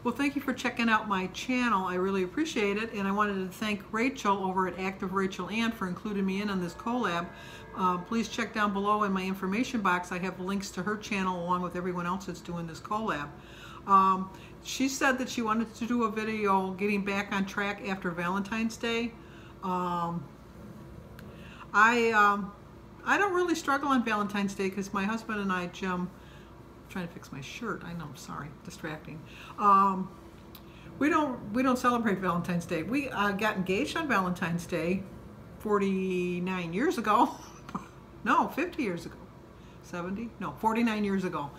Well, thank you for checking out my channel. I really appreciate it, and I wanted to thank Rachel over at Active Rachel Ann for including me in on this collab. Please check down below in my information box. I have links to her channel along with everyone else that's doing this collab. She said that she wanted to do a video getting back on track after Valentine's Day. I don't really struggle on Valentine's Day because my husband and I, Jim, trying to fix my shirt. I know, I'm sorry, distracting. We don't celebrate Valentine's Day. We got engaged on Valentine's Day 49 years ago. No, 50 years ago. 70? No, 49 years ago.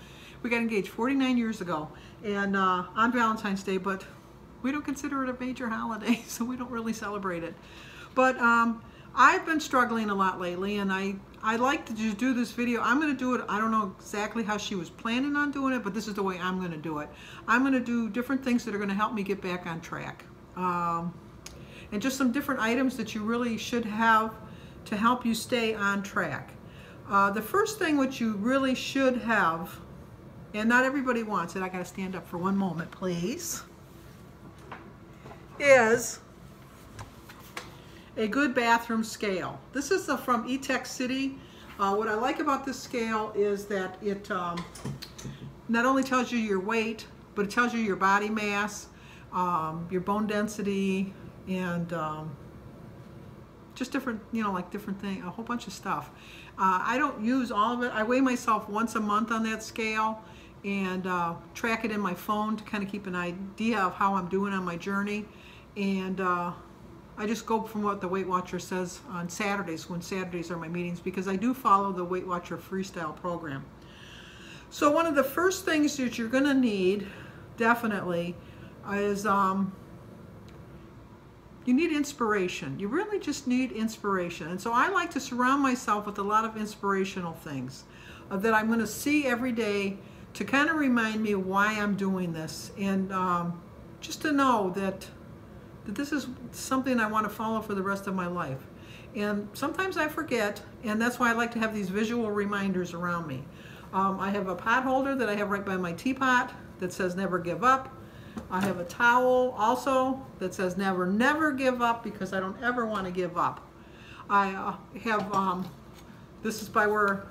We got engaged 49 years ago, and on Valentine's Day, but we don't consider it a major holiday, so we don't really celebrate it. But I've been struggling a lot lately, and I like to just do this video. I'm going to do it. I don't know exactly how she was planning on doing it, but this is the way I'm going to do it. I'm going to do different things that are going to help me get back on track. And just some different items that you really should have to help you stay on track. The first thing which you really should have, and not everybody wants it, I got to stand up for one moment, please, is a good bathroom scale. This is from eTech City. What I like about this scale is that it not only tells you your weight, but it tells you your body mass, your bone density, and just different, you know, like different things, a whole bunch of stuff. I don't use all of it. I weigh myself once a month on that scale and track it in my phone to kind of keep an idea of how I'm doing on my journey. And I just go from what the Weight Watcher says on Saturdays, when Saturdays are my meetings, because I do follow the Weight Watcher Freestyle program. So one of the first things that you're going to need, definitely, is you need inspiration. You really just need inspiration. And so I like to surround myself with a lot of inspirational things that I'm going to see every day to kind of remind me why I'm doing this, and just to know that this is something I want to follow for the rest of my life. And sometimes I forget, and that's why I like to have these visual reminders around me. I have a pot holder that I have right by my teapot that says never give up. I have a towel also that says never, never give up, because I don't ever want to give up. I have, this is by where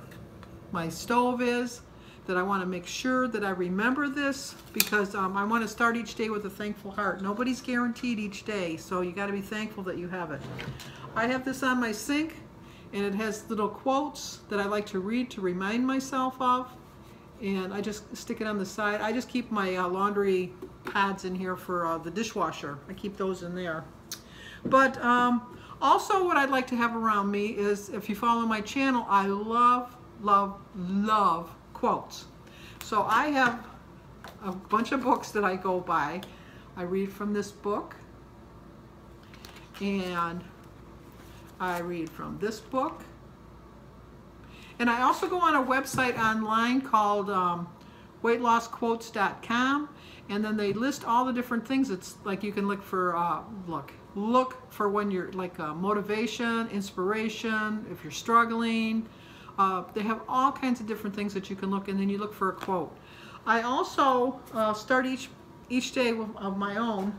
my stove is, that I want to make sure that I remember this, because I want to start each day with a thankful heart. Nobody's guaranteed each day, so you got to be thankful that you have it. I have this on my sink, and it has little quotes that I like to read to remind myself of, and I just stick it on the side. I just keep my laundry pads in here for the dishwasher. I keep those in there. But also what I'd like to have around me is, if you follow my channel, I love, love, love quotes. So I have a bunch of books that I go by. I read from this book, and I read from this book, and I also go on a website online called weightlossquotes.com, and then they list all the different things. It's like you can look for look for when you're like motivation, inspiration, if you're struggling. They have all kinds of different things that you can look, and then you look for a quote. I also start each day of my own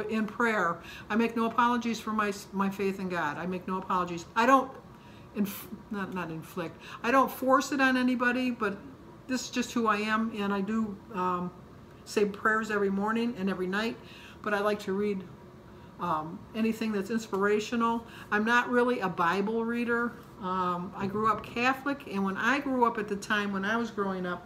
in prayer. I make no apologies for my faith in God. I make no apologies. I don't not inflict. I don't force it on anybody, but this is just who I am, and I do say prayers every morning and every night. But I like to read anything that's inspirational. I'm not really a Bible reader. I grew up Catholic, and when I grew up at the time when I was growing up,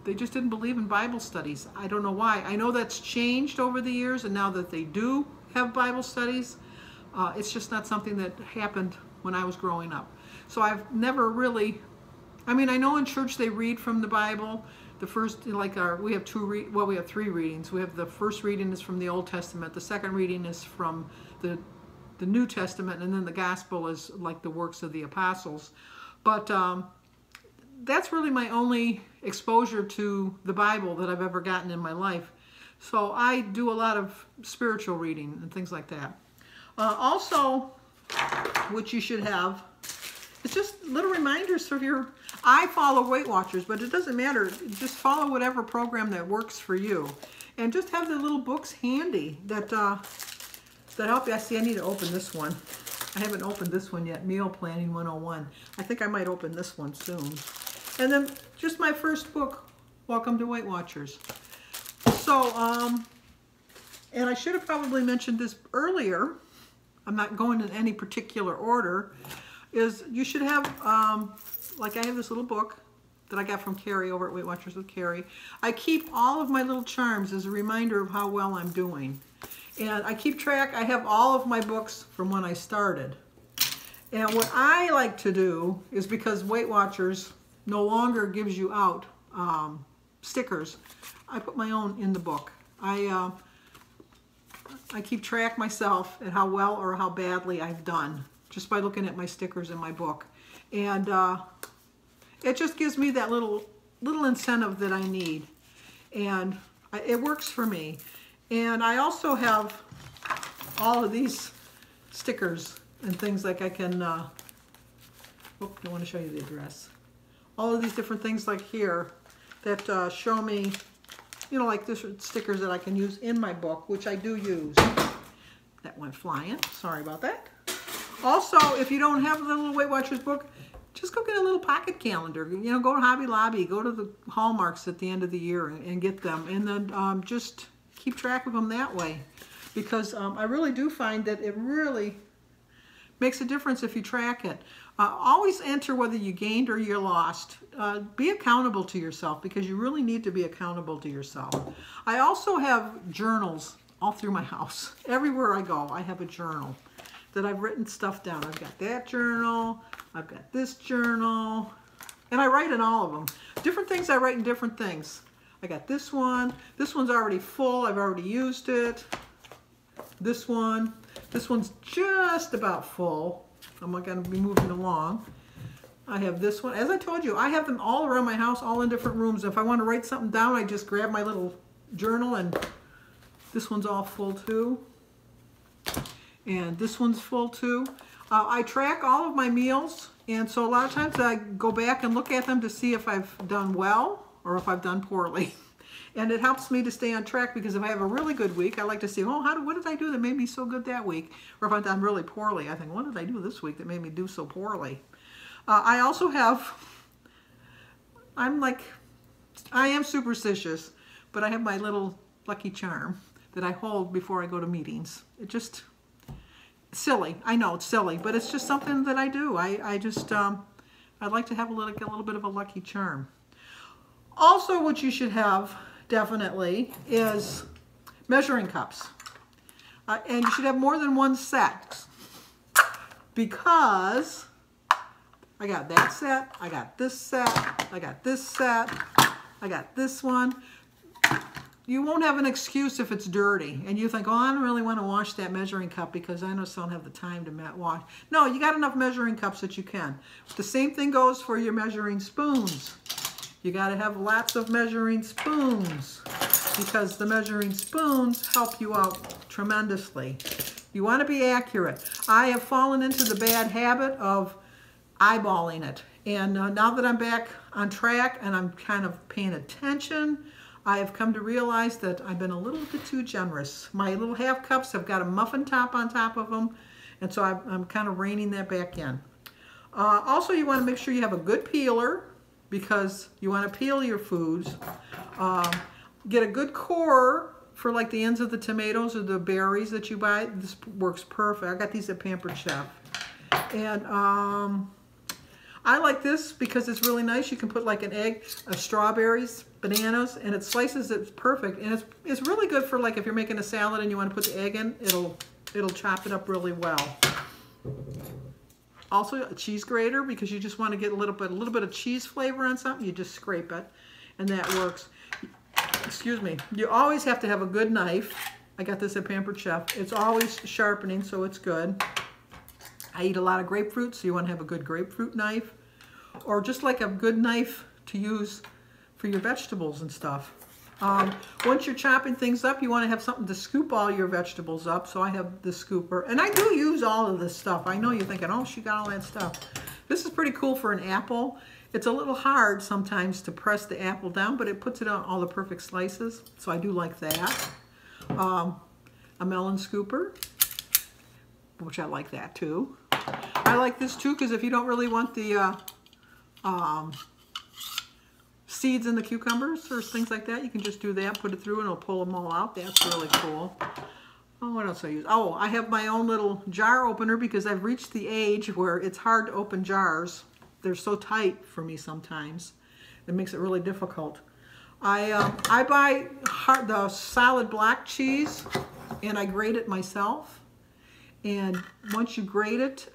they just didn't believe in Bible studies. I don't know why. I know that's changed over the years, and now that they do have Bible studies, it's just not something that happened when I was growing up. So I've never really, I mean, I know in church they read from the Bible. The first, like we have we have three readings. We have the first reading is from the Old Testament. The second reading is from the New Testament, and then the Gospel is like the works of the apostles. But that's really my only exposure to the Bible that I've ever gotten in my life. So I do a lot of spiritual reading and things like that. Also, what you should have It's just little reminders of your, I follow Weight Watchers, but it doesn't matter. Just follow whatever program that works for you. And just have the little books handy that help you. I see I need to open this one. I haven't opened this one yet, Meal Planning 101. I think I might open this one soon. And then just my first book, Welcome to Weight Watchers. So, and I should have probably mentioned this earlier. I'm not going in any particular order. Is you should have, like I have this little book that I got from Carrie over at Weight Watchers with Carrie. I keep all of my little charms as a reminder of how well I'm doing. And I keep track, I have all of my books from when I started. And what I like to do is, because Weight Watchers no longer gives you out stickers, I put my own in the book. I keep track myself at how well or how badly I've done just by looking at my stickers in my book. And it just gives me that little incentive that I need. And it works for me. And I also have all of these stickers and things like I can, I want to show you the address. All of these different things like here that show me, you know, like different stickers that I can use in my book, which I do use. That went flying, sorry about that. Also, if you don't have the little Weight Watchers book, just go get a little pocket calendar. You know, go to Hobby Lobby, go to the Hallmarks at the end of the year and get them. And then just keep track of them that way. Because I really do find that it really makes a difference if you track it. Always enter whether you gained or you lost. Be accountable to yourself, because you really need to be accountable to yourself. I also have journals all through my house. Everywhere I go, I have a journal that I've written stuff down. I've got that journal, I've got this journal, and I write in all of them. Different things I write in different things. I got this one. This one's already full. I've already used it. This one's just about full. I'm not going to be moving along. I have this one. As I told you, I have them all around my house, all in different rooms. If I want to write something down, I just grab my little journal, and this one's all full too. And this one's full too. I track all of my meals, and so a lot of times I go back and look at them to see if I've done well or if I've done poorly. And it helps me to stay on track, because if I have a really good week, I like to see, oh, what did I do that made me so good that week? Or if I've done really poorly, I think, what did I do this week that made me do so poorly? I also have, I am superstitious, but I have my little lucky charm that I hold before I go to meetings. It just, silly. I know it's silly, but it's just something that I do. I like to have a little bit of a lucky charm. Also, what you should have, definitely, is measuring cups. And you should have more than one set, because I got that set, I got this set, I got this set, I got this one. You won't have an excuse if it's dirty and you think, oh, I don't really want to wash that measuring cup because I just don't have the time to wash. No, you got enough measuring cups that you can. The same thing goes for your measuring spoons. You got to have lots of measuring spoons, because the measuring spoons help you out tremendously. You want to be accurate. I have fallen into the bad habit of eyeballing it. And now that I'm back on track and I'm kind of paying attention, I have come to realize that I've been a little bit too generous. My little half cups have got a muffin top on top of them, and so I'm kind of reining that back in. Also, you want to make sure you have a good peeler, because you want to peel your foods. Get a good core for like the ends of the tomatoes or the berries that you buy. This works perfect. I got these at Pampered Chef. And I like this because it's really nice. You can put like an egg, strawberries, bananas, and it slices it perfect. And it's really good for like if you're making a salad and you want to put the egg in, it'll chop it up really well. Also a cheese grater, because you just want to get a little bit of cheese flavor on something. You just scrape it, and that works. Excuse me. You always have to have a good knife. I got this at Pampered Chef. It's always sharpening, so it's good. I eat a lot of grapefruit, so you want to have a good grapefruit knife, or just like a good knife to use for your vegetables and stuff. Once you're chopping things up, you want to have something to scoop all your vegetables up, so I have the scooper. And I do use all of this stuff. I know you're thinking, oh, she got all that stuff. This is pretty cool for an apple. It's a little hard sometimes to press the apple down, but it puts it on all the perfect slices, so I do like that. A melon scooper, which I like that too. I like this too because if you don't really want the seeds in the cucumbers or things like that, you can just do that, put it through, and it'll pull them all out. That's really cool. Oh, what else I use? Oh, I have my own little jar opener because I've reached the age where it's hard to open jars. They're so tight for me sometimes. It makes it really difficult. I buy the solid black cheese and I grate it myself. And once you grate it,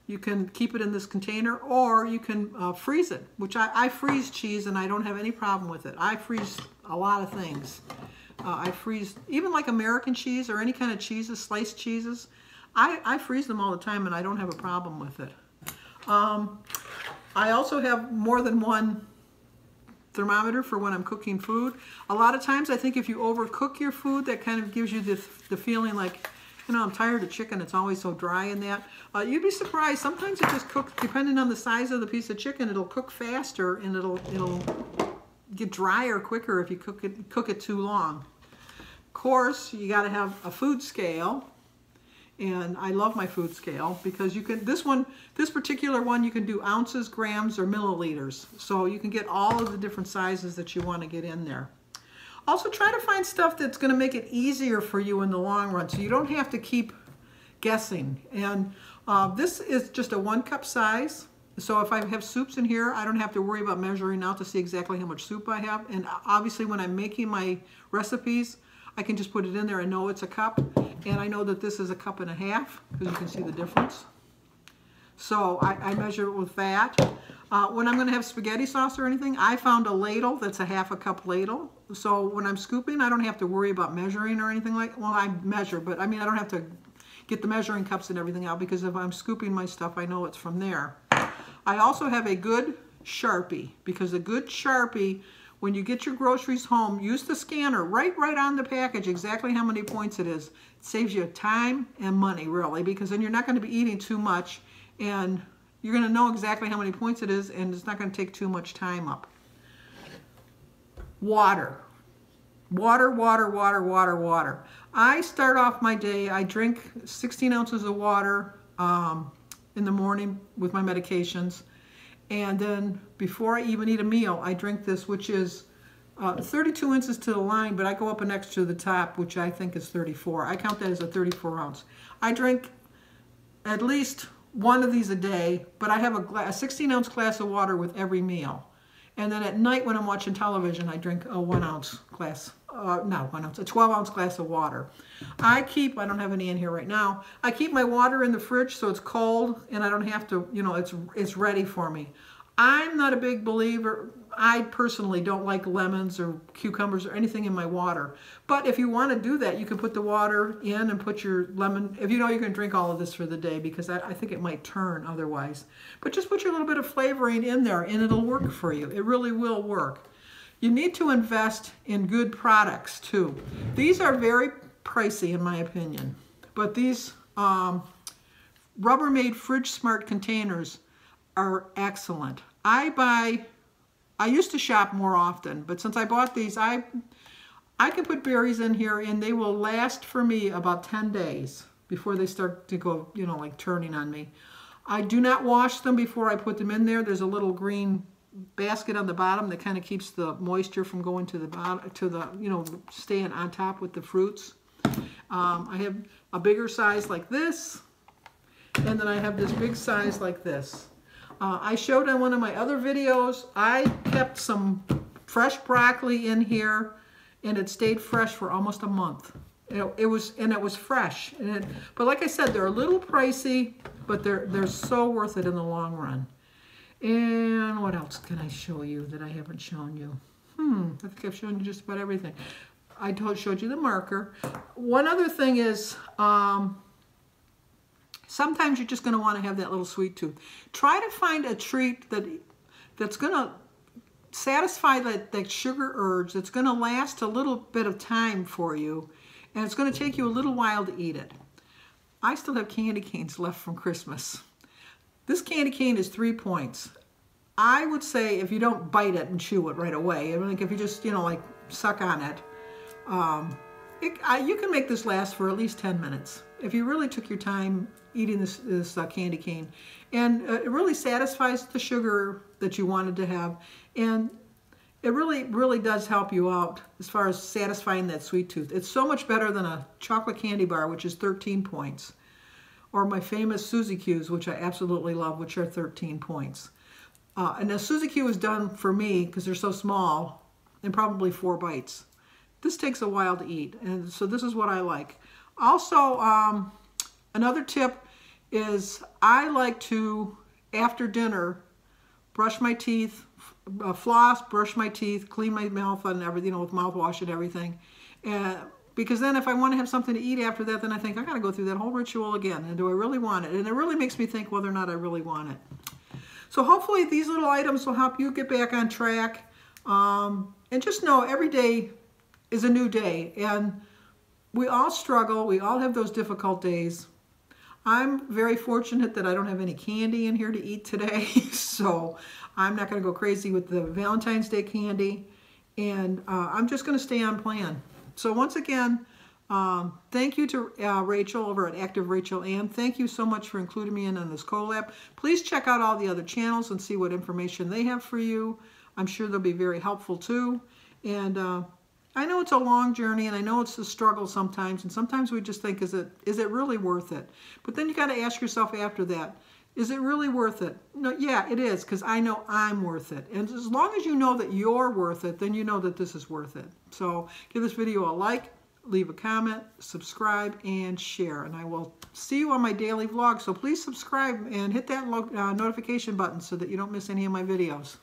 you can keep it in this container, or you can freeze it, which I freeze cheese and I don't have any problem with it. I freeze a lot of things. I freeze, even like American cheese or any kind of cheeses, sliced cheeses, I freeze them all the time and I don't have a problem with it. I also have more than one thermometer for when I'm cooking food. A lot of times I think if you overcook your food, that kind of gives you the feeling like, you know, I'm tired of chicken, it's always so dry in that. You'd be surprised, sometimes it just cooks, depending on the size of the piece of chicken, it'll cook faster and it'll get drier quicker if you cook it too long. Of course, you got to have a food scale, and I love my food scale because you can, this particular one, you can do ounces, grams, or milliliters. So you can get all of the different sizes that you want to get in there. Also, try to find stuff that's going to make it easier for you in the long run, so you don't have to keep guessing. And this is just a 1 cup size. So if I have soups in here, I don't have to worry about measuring out to see exactly how much soup I have. And obviously when I'm making my recipes, I can just put it in there and know it's a cup. And I know that this is a 1.5 cups because you can see the difference. So I measure it with that. When I'm going to have spaghetti sauce or anything, I found a ladle that's a 1/2 cup ladle. So when I'm scooping, I don't have to worry about measuring or anything like, well, I measure, but I mean, I don't have to get the measuring cups and everything out because if I'm scooping my stuff, I know it's from there. I also have a good Sharpie because a good Sharpie, when you get your groceries home, use the scanner, write right on the package exactly how many points it is. It saves you time and money, really, because then you're not going to be eating too much and you're going to know exactly how many points it is and it's not going to take too much time up. Water. Water, water, water, water, water. I start off my day, I drink 16 ounces of water in the morning with my medications. And then before I even eat a meal, I drink this, which is 32 inches to the line, but I go up an extra to the top, which I think is 34. I count that as a 34 ounce. I drink at least one of these a day, but I have a 16 ounce glass of water with every meal. And then at night when I'm watching television, I drink a 1 ounce glass, not 1 ounce, a 12 ounce glass of water. I don't have any in here right now, I keep my water in the fridge so it's cold and I don't have to, you know, it's ready for me. I'm not a big believer, I personally don't like lemons or cucumbers or anything in my water. But if you want to do that, you can put the water in and put your lemon, if you know you're going to drink all of this for the day, because I think it might turn otherwise. But just put your little bit of flavoring in there and it'll work for you. It really will work. You need to invest in good products too. These are very pricey in my opinion, but these Rubbermaid Fridge Smart containers are excellent. I used to shop more often, but since I bought these, I can put berries in here and they will last for me about 10 days before they start to go, you know, like turning on me. I do not wash them before I put them in there. There's a little green basket on the bottom that kind of keeps the moisture from going to the bottom, to the, you know, staying on top with the fruits. I have a bigger size like this, and then I have this big size like this. I showed on one of my other videos, I kept some fresh broccoli in here and it stayed fresh for almost a month. It was fresh. But like I said, they're a little pricey, but they're so worth it in the long run. And what else can I show you that I haven't shown you? I think I've shown you just about everything. I showed you the marker. One other thing is, sometimes you're just going to want to have that little sweet tooth. Try to find a treat that's going to satisfy that sugar urge, that's going to last a little bit of time for you, and it's going to take you a little while to eat it. I still have candy canes left from Christmas. This candy cane is 3 points. I would say if you don't bite it and chew it right away, I mean, like if you just, you know, like suck on it, you can make this last for at least 10 minutes. If you really took your time eating this candy cane. And it really satisfies the sugar that you wanted to have. And it really, really does help you out as far as satisfying that sweet tooth. It's so much better than a chocolate candy bar, which is 13 points. Or my famous Suzy Q's, which I absolutely love, which are 13 points. And the Suzy Q is done for me, because they're so small, in probably 4 bites. This takes a while to eat, and so this is what I like. Also, another tip is I like to, after dinner, brush my teeth, floss, brush my teeth, clean my mouth and everything, you know, with mouthwash and everything. Because then if I want to have something to eat after that, then I think I got to go through that whole ritual again. And do I really want it? And it really makes me think whether or not I really want it. So hopefully these little items will help you get back on track. And just know every day is a new day. And we all struggle. We all have those difficult days. I'm very fortunate that I don't have any candy in here to eat today. So I'm not going to go crazy with the Valentine's Day candy. And I'm just going to stay on plan. So once again, thank you to Rachel over at Active Rachel Ann. Thank you so much for including me in on this collab. Please check out all the other channels and see what information they have for you. I'm sure they'll be very helpful too. And I know it's a long journey, and I know it's a struggle sometimes, and sometimes we just think, is it really worth it? But then you got to ask yourself after that, is it really worth it? No, yeah, it is, because I know I'm worth it. And as long as you know that you're worth it, then you know that this is worth it. So give this video a like, leave a comment, subscribe, and share. And I will see you on my daily vlog. So please subscribe and hit that notification button so that you don't miss any of my videos.